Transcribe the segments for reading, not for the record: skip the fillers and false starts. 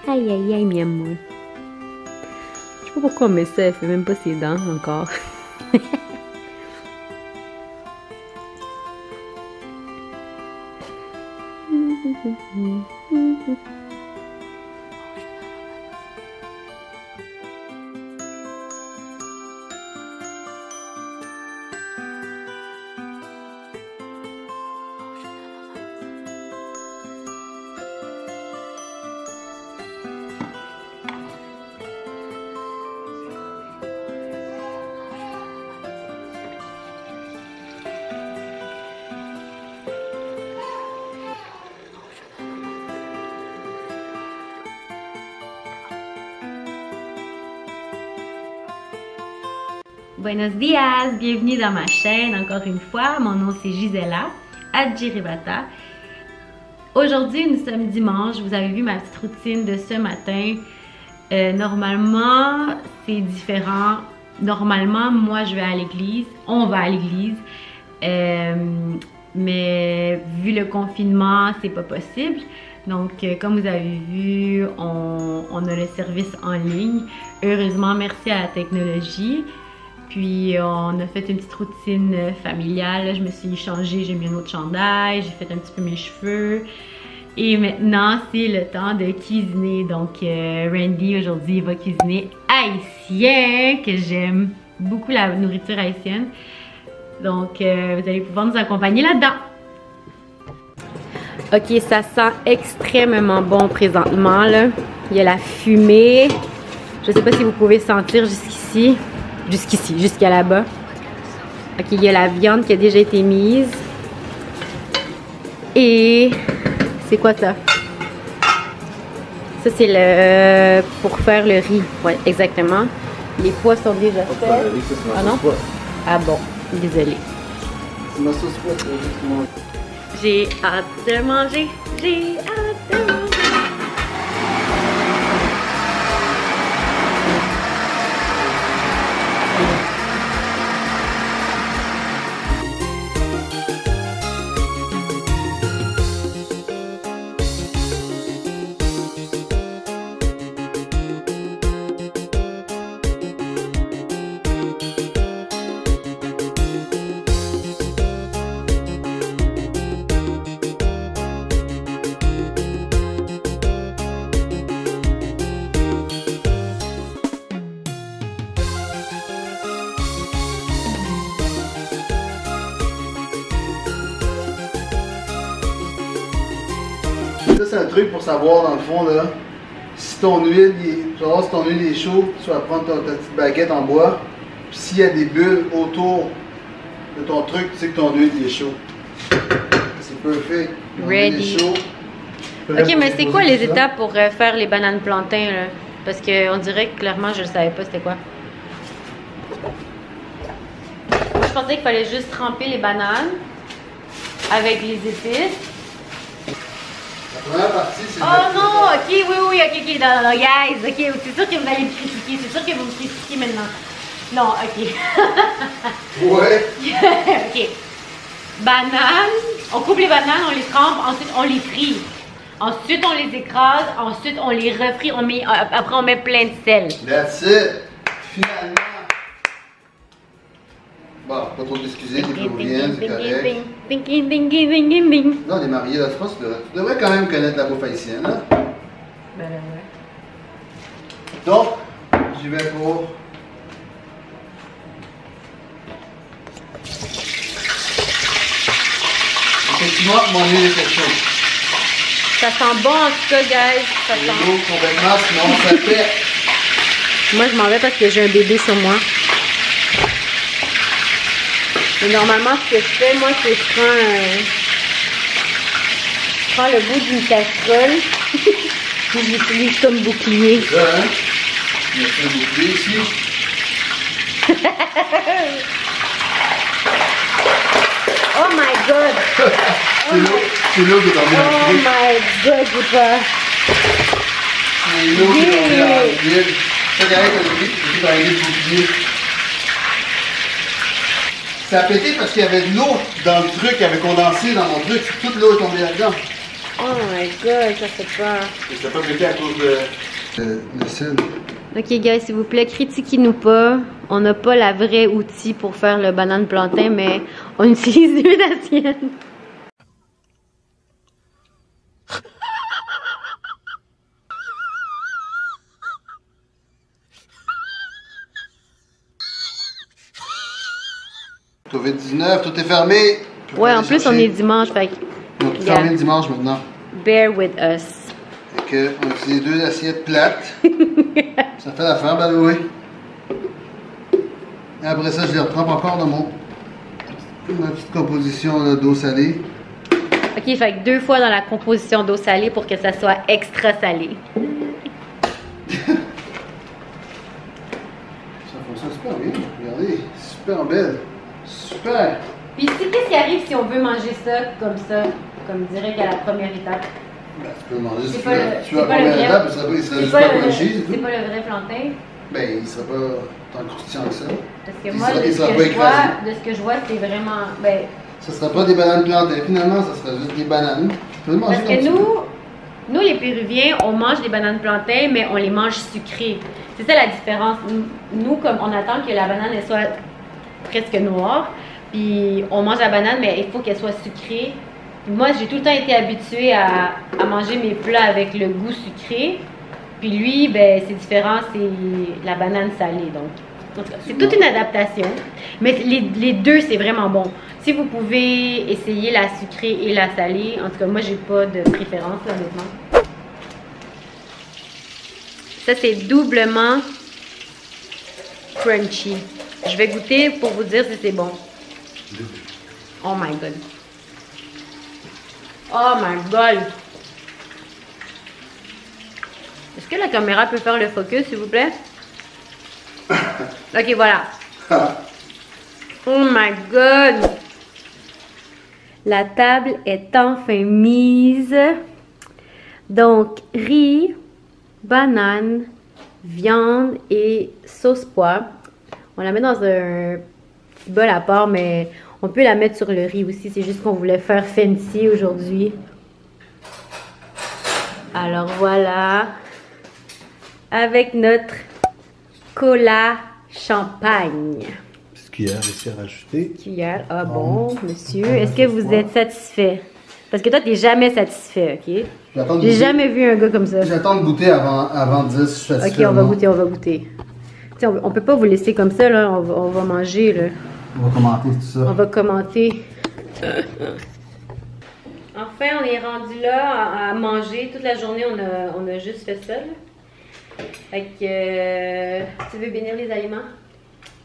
Aïe, aïe, aïe, mi amour. Je sais pas pourquoi on met ça, elle fait même pas ses dents encore. Buenos dias, bienvenue dans ma chaîne encore une fois. Mon nom c'est Gisela Adjiribata. Aujourd'hui nous sommes dimanche, vous avez vu ma petite routine de ce matin. Normalement c'est différent. Normalement moi je vais à l'église, on va à l'église. Mais vu le confinement c'est pas possible. Donc comme vous avez vu on a le service en ligne. Heureusement merci à la technologie. Puis on a fait une petite routine familiale, je me suis changée, j'ai mis un autre chandail, j'ai fait un petit peu mes cheveux. Et maintenant c'est le temps de cuisiner. Donc Randy aujourd'hui va cuisiner haïtien, que j'aime beaucoup la nourriture haïtienne. Donc vous allez pouvoir nous accompagner là-dedans. Ok, ça sent extrêmement bon présentement là. Il y a la fumée. Je sais pas si vous pouvez sentir jusqu'ici. Jusqu'ici, jusqu'à là-bas. Ok, il y a la viande qui a déjà été mise. Et c'est quoi ça? Ça c'est le pour faire le riz. Ouais, exactement. Les pois sont déjà faits. Ah non? Ah bon, désolé. C'est ma sauce pois, J'ai hâte de manger. J'ai hâte de manger. Ça, c'est un truc pour savoir, dans le fond, là, si ton huile, tu vas voir si ton huile est chaude, tu vas prendre ta petite baguette en bois, puis s'il y a des bulles autour de ton truc, tu sais que ton huile est chaud. C'est parfait. Ready. Ok, mais c'est quoi les étapes pour faire les bananes plantains, là? Parce qu'on dirait que clairement, je ne savais pas c'était quoi. Moi, je pensais qu'il fallait juste tremper les bananes avec les épices. La première partie, c'est... Oh non! Ok, oui, ok, non, guys, ok, c'est sûr que vous allez me critiquer, c'est sûr que vous me critiquez maintenant. Non, ok. Ouais. Ok. Bananes, on coupe les bananes, on les trempe, ensuite on les frit. Ensuite on les écrase, ensuite on les refrit, après on met plein de sel. That's it. Finalement. Bon, pas trop d'excuser, t'es péruvienne, c'est correct. Non, on est mariés là, je pense que tu devrais quand même connaître la bouffe haïtienne, hein? Ben ouais. Donc, j'y vais pour... Effectivement, mon huile était chaude. Ça sent bon en tout cas, guys. Ça Les sent... l'eau complètement, sinon ça fait... Moi je m'en vais parce que j'ai un bébé sur moi. Mais normalement, ce que je fais, moi, c'est que je prends le bout d'une casserole puis je l'utilise comme bouclier. C'est ça, hein? Il y a un bouclier ici. Oh my god! C'est l'eau qui est tombée dans Oh le my god, j'ai pas... C'est l'eau qui est tombée dans l'huile. Ça, derrière, t'as oublié, tu peux faire le bouclier. Ça a pété parce qu'il y avait de l'eau dans le truc, il avait condensé dans mon truc. Toute l'eau est tombée là-dedans. Oh my my god, ça fait peur. Je t'ai pas goûté à cause de le sel. Ok, guys, s'il vous plaît, critiquez-nous pas. On n'a pas la vraie outil pour faire le banane plantain, mais on utilise une assiette. COVID-19, tout est fermé. Ouais, en plus, on est dimanche, fait que... On est fermé le dimanche maintenant. Bear with us. Fait que, on utilise 2 assiettes plates. Ça fait l'affaire, by the way. Et après ça, je les retrempe encore dans ma petite composition d'eau salée. Ok, fait que 2 fois dans la composition d'eau salée pour que ça soit extra salé. Ça fonctionne super bien. Regardez, super belle. Super. Puis qu'est-ce qui arrive si on veut manger ça, comme direct à la première étape? Ben, tu peux manger si pas le- tu veux la première étape, il serait juste C'est pas pas crunchy, c'est le tout. vrai plantain? Ben, il serait pas tant croustillant que ça. Parce que Il moi, sera- de il ce sera que pas je écrasé. vois, c'est vraiment... Ben, Ça serait pas des bananes plantées, finalement, ça serait juste des bananes. Tu peux le manger parce comme que tu veux. nous, les Péruviens, on mange des bananes plantains, mais on les mange sucrées. C'est ça la différence. Nous, comme on attend que la banane elle soit presque noire, puis on mange la banane, mais il faut qu'elle soit sucrée. Moi, j'ai tout le temps été habituée à manger mes plats avec le goût sucré. Puis lui, ben, c'est différent, c'est la banane salée. Donc, en tout cas, c'est toute une adaptation. Mais les deux, c'est vraiment bon. Si vous pouvez essayer la sucrée et la salée, en tout cas, moi, j'ai pas de préférence, là, honnêtement. Ça, c'est doublement crunchy. Je vais goûter pour vous dire si c'est bon. Oh my god. Oh my god. Est-ce que la caméra peut faire le focus, s'il vous plaît? Ok, voilà. Oh my god. La table est enfin mise. Donc, riz, banane, viande et sauce pois. On la met dans un petit bol à part, mais on peut la mettre sur le riz aussi. C'est juste qu'on voulait faire fancy aujourd'hui. Alors voilà. Avec notre cola champagne. Petite cuillère ici à rajouter. Cuillère. Ah bon, monsieur. Est-ce que vous êtes satisfait? Parce que toi, t'es jamais satisfait, ok? J'ai jamais vu un gars comme ça. J'attends de goûter avant de dire si je suis satisfait. Ok, on va goûter, on va goûter. T'sais, on peut pas vous laisser comme ça, là. On va manger, là. On va commenter tout ça. On va commenter. Enfin, on est rendu là à manger. Toute la journée, on a juste fait ça, là. Fait que, tu veux bénir les aliments?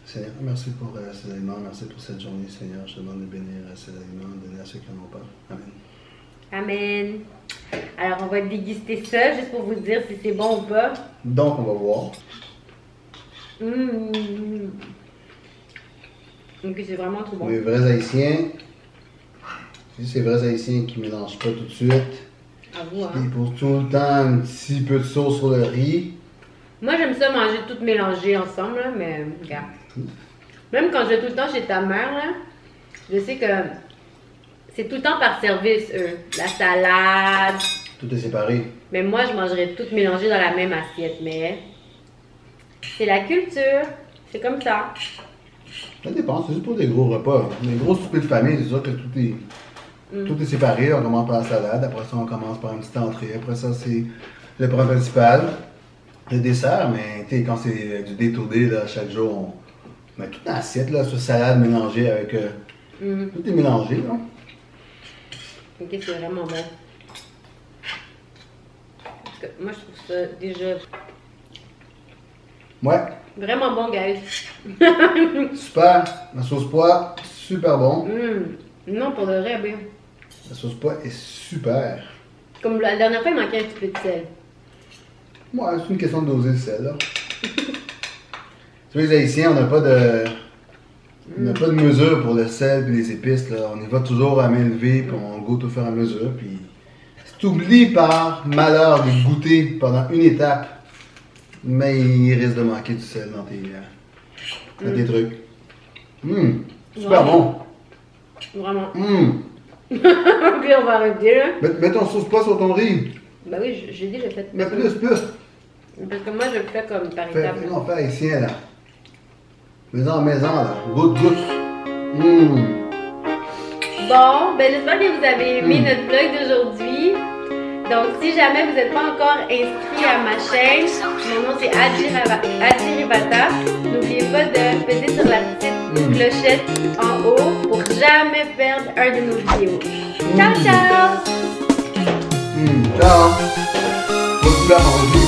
Seigneur, merci pour ces aliments, merci pour cette journée, Seigneur. Je te demande de bénir ces aliments, de donner à ceux qui n'en ont pas. Amen. Amen. Alors, on va déguster ça, juste pour vous dire si c'est bon ou pas. Donc, on va voir. Donc, c'est vraiment trop bon. Les vrais Haïtiens, c'est ces vrais Haïtiens qui ne mélangent pas tout de suite. À vous, hein? Ils posent tout le temps un petit peu de sauce sur le riz. Moi, j'aime ça manger tout mélangé ensemble, là, mais regarde. Même quand je vais tout le temps chez ta mère, là, je sais que c'est tout le temps par service, eux. La salade. Tout est séparé. Mais moi, je mangerais tout mélangé dans la même assiette. Mais c'est la culture. C'est comme ça. Ça dépend, c'est juste pour des gros repas. Les gros soupers de famille, c'est sûr que tout est séparé. On commence par la salade, après ça, on commence par une petite entrée. Après ça, c'est le plat principal. Le dessert, mais tu sais, quand c'est du day to day, là, chaque jour, on met toute une assiette, là, sur salade mélangée avec. Tout est mélangé, là. Ok, c'est vraiment bon. Parce que moi, je trouve ça déjà Ouais, vraiment bon, guys. super. La sauce pois, super bon. Non, pour de vrai, bien. La sauce pois est super. Comme la dernière fois, il manquait un petit peu de sel. Ouais, c'est une question de doser le sel, là. Tu vois, les Haïtiens, on n'a pas de mesure pour le sel et les épices, là. On y va toujours à main levée, puis on goûte au fur et à mesure, puis si tu oublies par malheur de goûter pendant une étape, mais il risque de manquer du sel dans tes trucs. Super Vraiment. bon. Vraiment. Puis on va arrêter là. Mets ton sauce pas sur ton riz. Ben oui, j'ai déjà fait. Mets plus. Parce que moi je le fais comme par étapes. Non, fais haïtien là. Maison, là. Goutte. Bon, ben j'espère que vous avez aimé notre vlog d'aujourd'hui. Donc si jamais vous n'êtes pas encore inscrit à ma chaîne, mon nom c'est Adi Rivata. N'oubliez pas de peser sur la petite clochette en haut pour jamais perdre un de nos vidéos. Ciao ciao! Ciao! Bonne